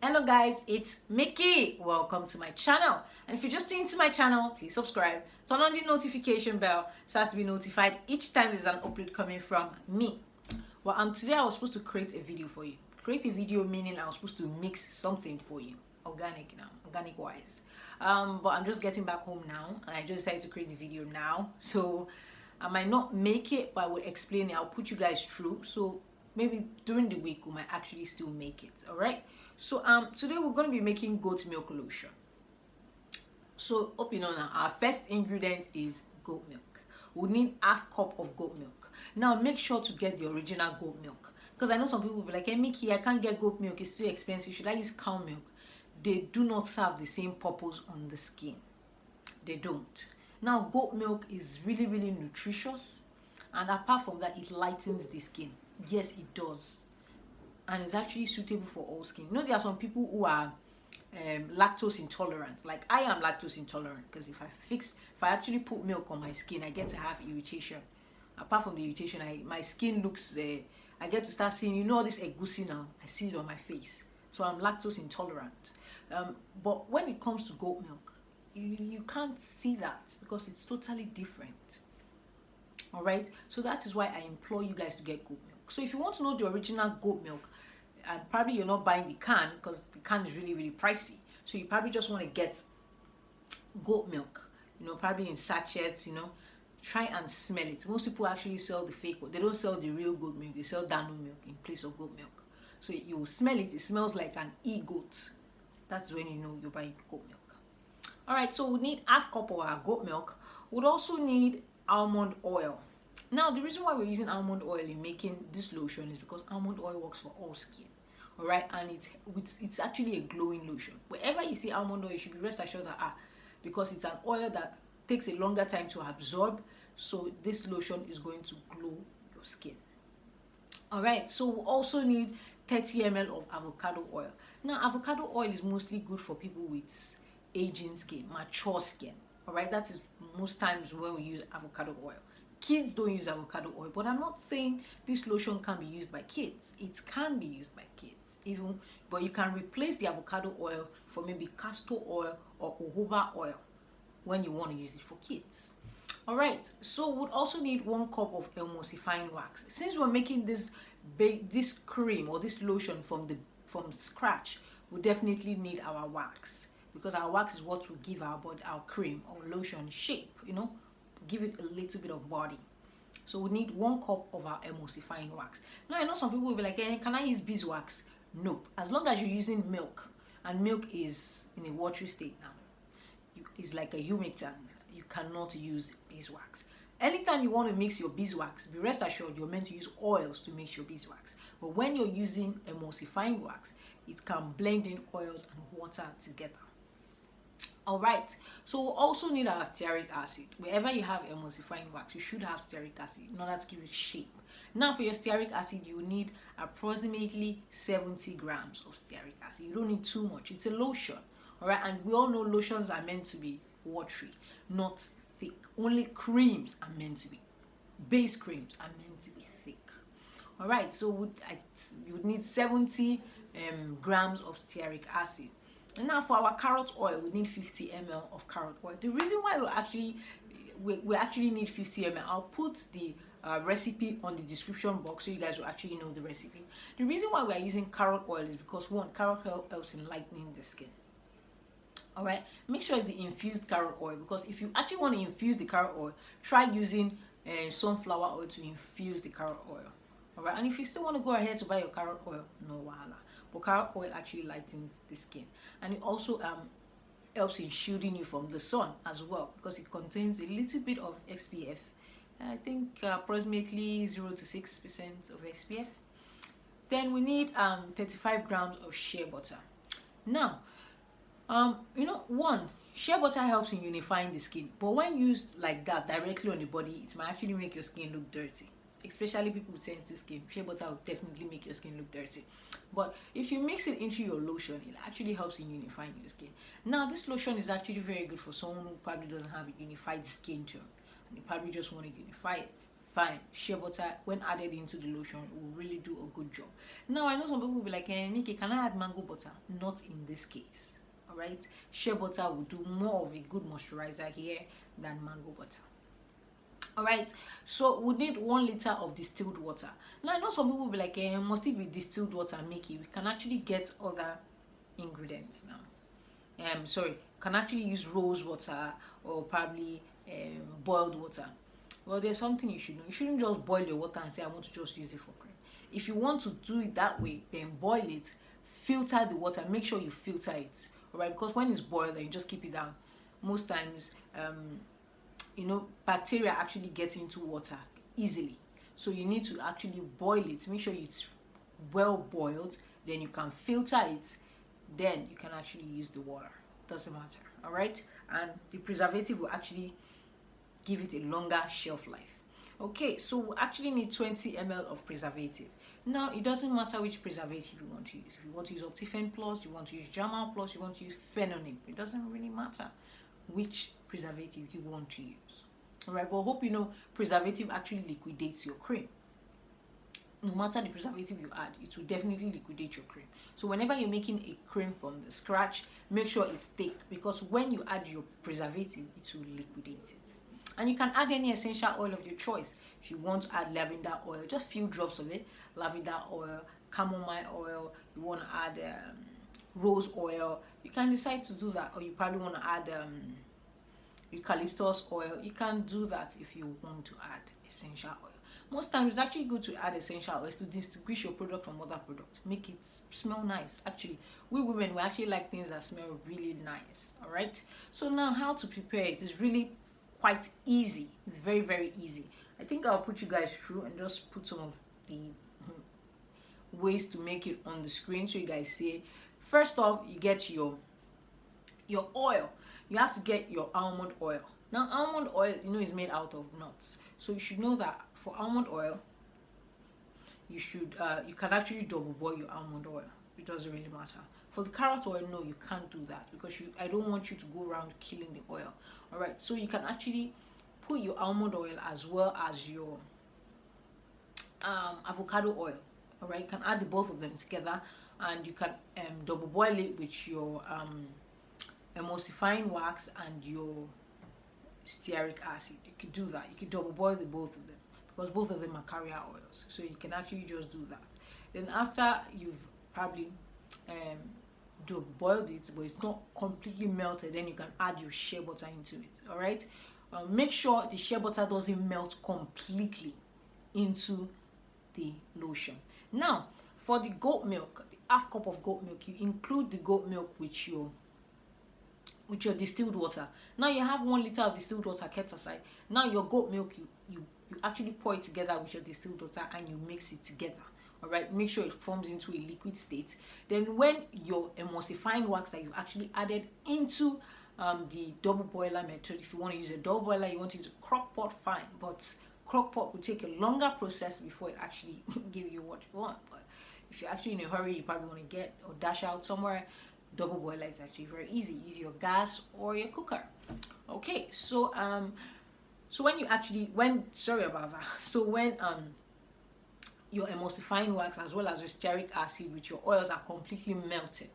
Hello guys, it's Mickey. Welcome to my channel. And if you're just tuning to my channel, please subscribe, turn on the notification bell so as to be notified each time there's an upload coming from me. Well, today I was supposed to create a video for you. Create a video meaning I was supposed to mix something for you, organic wise. But I'm just getting back home now and I just decided to create the video now. So I might not make it, but I will explain it. I'll put you guys through. So maybe during the week we might actually still make it. All right, so today we're going to be making goat milk lotion. So hope you know now, our first ingredient is goat milk. We need half cup of goat milk. Now make sure to get the original goat milk, because I know some people will be like, hey Mickey, I can't get goat milk, it's too expensive, should I use cow milk? They do not serve the same purpose on the skin. They don't. Now goat milk is really nutritious, and apart from that, it lightens the skin. Yes, it does, and it's actually suitable for all skin. You know, there are some people who are lactose intolerant. Like I am lactose intolerant, because if I actually put milk on my skin, I get to have irritation. Apart from the irritation, my skin looks I get to start seeing, you know, all this egusi now, I see it on my face. So I'm lactose intolerant. But when it comes to goat milk, you can't see that because it's totally different. All right, so that is why I implore you guys to get goat milk. So if you want to know the original goat milk, and probably you're not buying the can because the can is really pricey, so you probably just want to get goat milk, you know, probably in sachets, you know, try and smell it. Most people actually sell the fake one. They don't sell the real goat milk, they sell Dano milk in place of goat milk. So you will smell it, it smells like an e-goat. That's when you know you're buying goat milk. All right, so we need half cup of our goat milk. We'd also need almond oil. Now the reason why we're using almond oil in making this lotion is because almond oil works for all skin. All right, and it's actually a glowing lotion. Wherever you see almond oil, you should be rest assured that because it's an oil that takes a longer time to absorb, so this lotion is going to glow your skin. All right, so we also need 30 ml of avocado oil. Now avocado oil is mostly good for people with aging skin, mature skin. All right, that is most times when we use avocado oil. Kids don't use avocado oil, but I'm not saying this lotion can be used by kids. It can be used by kids even, but you can replace the avocado oil for maybe castor oil or jojoba oil when you want to use it for kids. All right, so we'd also need 1 cup of emulsifying wax. Since we're making this cream or this lotion from scratch, we definitely need our wax, because our wax is what will give our body, our cream or lotion shape, you know, give it a little bit of body. So we need 1 cup of our emulsifying wax. Now I know some people will be like, hey, can I use beeswax? Nope. As long as you're using milk, and milk is in a watery state now, it's like a humectant, you cannot use beeswax. Anytime you want to mix your beeswax, be rest assured you're meant to use oils to mix your beeswax. But when you're using emulsifying wax, it can blend in oils and water together. All right, so we'll also need our stearic acid. Wherever you have emulsifying wax, you should have stearic acid in order to give it shape. Now for your stearic acid, you need approximately 70 grams of stearic acid. You don't need too much, it's a lotion. All right, and we all know lotions are meant to be watery, not thick. Only creams are meant to be, base creams are meant to be thick. All right, so you would need 70 grams of stearic acid. And now for our carrot oil, we need 50 ml of carrot oil. The reason why we actually need 50 ml, I'll put the recipe on the description box so you guys will actually know the recipe. The reason why we are using carrot oil is because 1, carrot oil helps in lightening the skin. All right, make sure it's the infused carrot oil, because if you actually want to infuse the carrot oil, try using sunflower oil to infuse the carrot oil. All right, and if you still want to go ahead to buy your carrot oil, no wahala. But carrot oil actually lightens the skin, and it also helps in shielding you from the sun as well, because it contains a little bit of SPF. I think approximately 0 to 6% of SPF. Then we need 35 grams of shea butter. Now you know, shea butter helps in unifying the skin, but when used like that directly on the body, it might actually make your skin look dirty. Especially people with sensitive skin, shea butter will definitely make your skin look dirty. But if you mix it into your lotion, it actually helps in unifying your skin. Now this lotion is actually very good for someone who probably doesn't have a unified skin tone, and you probably just want to unify it. fine. Shea butter, when added into the lotion, will really do a good job. Now, I know some people will be like, Nikki, can I add mango butter? Not in this case. All right, shea butter will do more of a good moisturizer here than mango butter. All right, so we need 1 liter of distilled water. Now, I know some people will be like, must it be distilled water, Mickey? We can actually get other ingredients now. Sorry, can actually use rose water or probably boiled water. Well, there's something you should know. You shouldn't just boil your water and say, I want to just use it for cream. If you want to do it that way, then boil it, filter the water, make sure you filter it. All right, because when it's boiled and you just keep it down, most times bacteria actually get into water easily. So you need to actually boil it, make sure it's well boiled, then you can filter it, then you can actually use the water. Doesn't matter. All right, and the preservative will actually give it a longer shelf life. Okay, so we actually need 20 ml of preservative. Now, it doesn't matter which preservative you want to use. If you want to use Optifend Plus, you want to use Jamal Plus, you want to use Phenolin, it doesn't really matter which preservative you want to use. All right, but I hope you know preservative actually liquidates your cream. No matter the preservative you add, it will definitely liquidate your cream. So whenever you're making a cream from the scratch, make sure it's thick, because when you add your preservative, it will liquidate it. And you can add any essential oil of your choice. If you want to add lavender oil, just few drops of it, lavender oil, chamomile oil, you want to add rose oil, you can decide to do that. Or you probably want to add eucalyptus oil. You can do that if you want to add essential oil. Most times it's actually good to add essential oils to distinguish your product from other products, make it smell nice. Actually, we women, we actually like things that smell really nice. All right, so now how to prepare it is really quite easy. It's very, very easy. I think I'll put you guys through and just put some of the ways to make it on the screen so you guys see. First off, you get your oil. You have to get your almond oil. Now, almond oil, is made out of nuts, so you should know that for almond oil, you can actually double boil your almond oil. It doesn't really matter. For the carrot oil, no, you can't do that, because I don't want you to go around killing the oil. All right, so you can actually put your almond oil as well as your avocado oil. All right, you can add the both of them together, and you can double boil it with your emulsifying wax and your stearic acid. You could do that. You could double boil the both of them, because both of them are carrier oils, so you can actually just do that. Then after you've probably double boiled it, but it's not completely melted, then you can add your shea butter into it. All right, make sure the shea butter doesn't melt completely into the lotion. Now, for the goat milk, the half cup of goat milk, you include the goat milk with your distilled water. Now you have 1 liter of distilled water kept aside. Now your goat milk, you actually pour it together with your distilled water and you mix it together. All right, make sure it forms into a liquid state. Then when your emulsifying wax that you've actually added into the double boiler method, if you want to use a double boiler, you want to use a crock pot, fine, but crock pot will take a longer process before it actually give you what you want. But if you're actually in a hurry, you probably want to get or dash out somewhere, double boiler is actually very easy. Use your gas or your cooker. Okay, so when your emulsifying wax as well as your stearic acid with your oils are completely melted,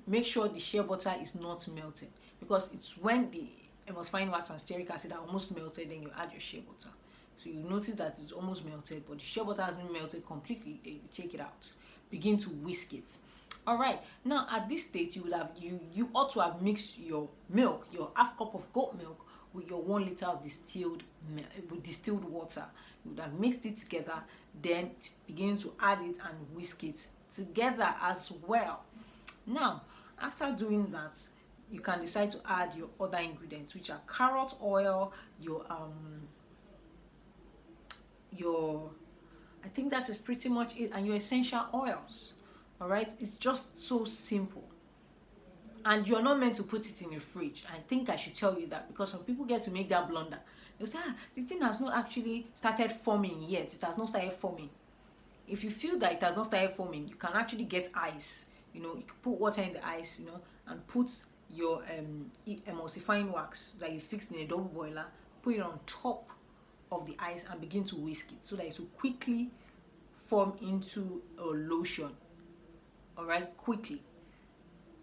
make sure the shea butter is not melted, because it's when the emulsifying wax and stearic acid are almost melted, then you add your shea butter. So you notice that it's almost melted, but the shea butter hasn't melted completely. Then you take it out, begin to whisk it. All right, now at this stage you ought to have mixed your milk, your half cup of goat milk, with your 1 liter of distilled water. You would have mixed it together, then begin to add it and whisk it together as well. Now, after doing that, you can decide to add your other ingredients, which are carrot oil, I think that is pretty much it, and your essential oils. All right, it's just so simple. And you're not meant to put it in the fridge. I think I should tell you that, because some people get to make that blunder. They say, the thing has not actually started forming yet. It has not started forming. If you feel that it has not started forming, you can actually get ice. You can put water in the ice, and put your emulsifying wax that you fixed in a double boiler, put it on top of the ice and begin to whisk it so that it will quickly form into a lotion. All right, quickly.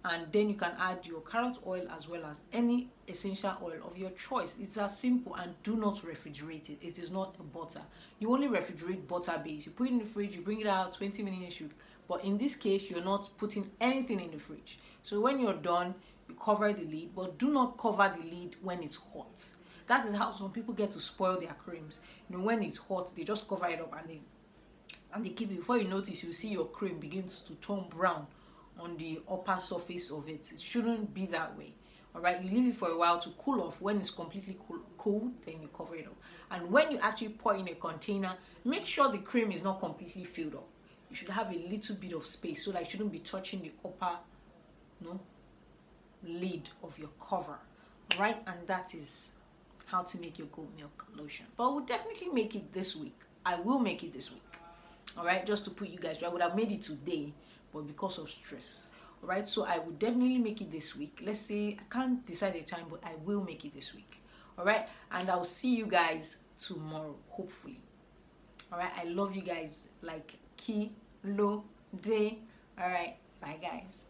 And then you can add your carrot oil as well as any essential oil of your choice. It's as simple, and do not refrigerate it. It is not a butter. You only refrigerate butter base. You put it in the fridge, you bring it out, 20 minutes shoot. But in this case, you're not putting anything in the fridge. So when you're done, you cover the lid, but do not cover the lid when it's hot. That is how some people get to spoil their creams. You know, when it's hot, they just cover it up and they keep it. Before you notice, you see your cream begins to turn brown on the upper surface of it. It shouldn't be that way. All right, you leave it for a while to cool off. When it's completely cool, then you cover it up. And when you actually pour in a container, make sure the cream is not completely filled up. You should have a little bit of space so that it shouldn't be touching the upper, lid of your cover. All right, and that is how to make your goat milk lotion. But we'll definitely make it this week. I will make it this week. All right, just to put you guys through. I would have made it today, but because of stress. All right, so I would definitely make it this week. Let's say I can't decide a time, but I will make it this week. All right, and I'll see you guys tomorrow, hopefully. All right, I love you guys like key low day. All right, bye guys.